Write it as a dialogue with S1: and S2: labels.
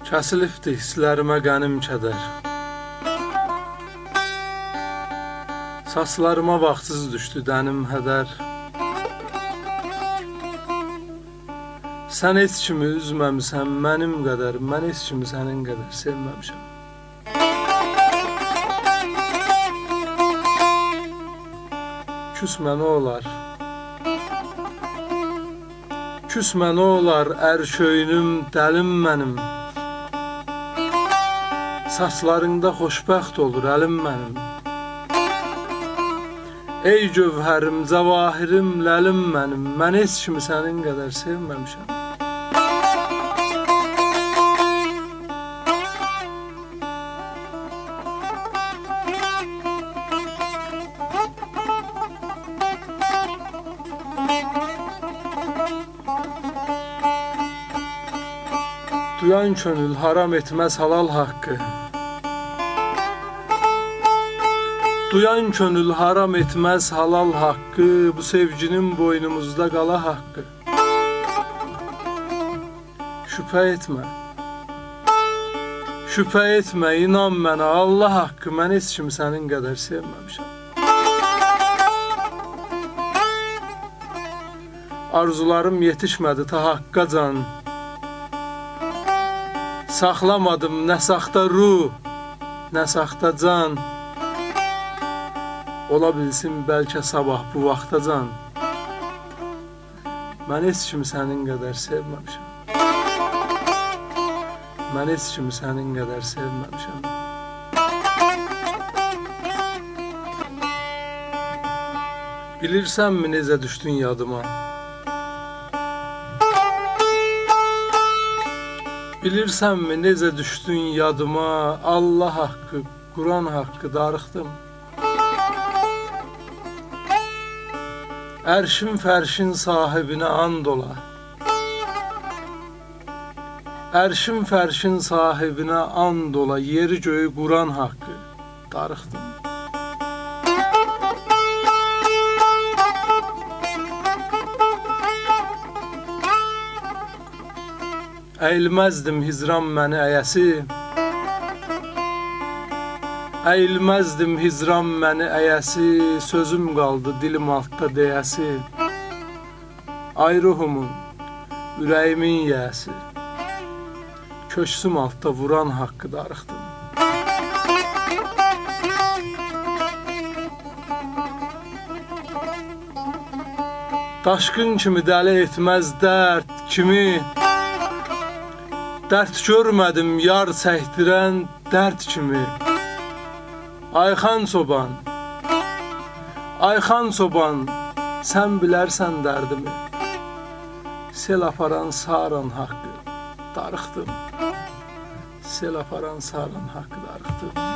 S1: Kəsilibdi hisslərimə qənim kədər. Saçlarıma vaxtsız düşdü dənim hədər. Sən heç kimi üzməmisən mənim qədər, mən heç kimi sənin qədər sevməmişəm. Küsmə nə olar? Küsmə nə olar, ərköyünüm, dəlim mənim. Saçlarında xoşbəxt olur əlim mənim. Ey gövhərim, cəvahirim, ləlim mənim. Mən heç kimi sənin qədər sevməmişəm. Duyan könül haram etməz halal haqqı. Duyan könül haram etməz halal haqqı. Bu sevginin boynumuzda qala haqqı. Şübhə etmə. Şübhə etmə, inan mənə, Allah haqqı. Mən heç kimi sənin qədər sevməmişəm. Arzularım yetişmədi ta haqqa can. Saxlamadım nə saxta ruh, nə saxta can. Ola bilsin bəlkə sabah bu vaxtacan. Mən heç kimi sənin qədər sevməmişəm. Mən heç kimi sənin qədər sevməmişəm. Bilirsənmi necə düşdün yadıma? Bilirsənmi necə düşdün yadıma? Allah haqqı, Quran haqqı darıxdım. Ərşin fərşin sahibinə and ola. Ərşin fərşin sahibinə and ola. Yeri göyü Quran haqqı darıxdım. Əyilməzdim hicran məni əyəsi. Əyilməzdim hicran məni əyəsi. Sözüm qaldı dilim altda deyəsi. Ay ruhumun, ürəyimin yəsi. Köksüm altda vuran haqqı darıxdım. Daşqın kimi dəli etməz dərd kimi. Dərd görmədim yar çəkdirən dərd kimi. Ayxan çoban, Ayxan çoban, sən bilərsən dərdimi. Sel aparan saran haqqı darıxdım. Sel aparan saran haqqı darıxdım.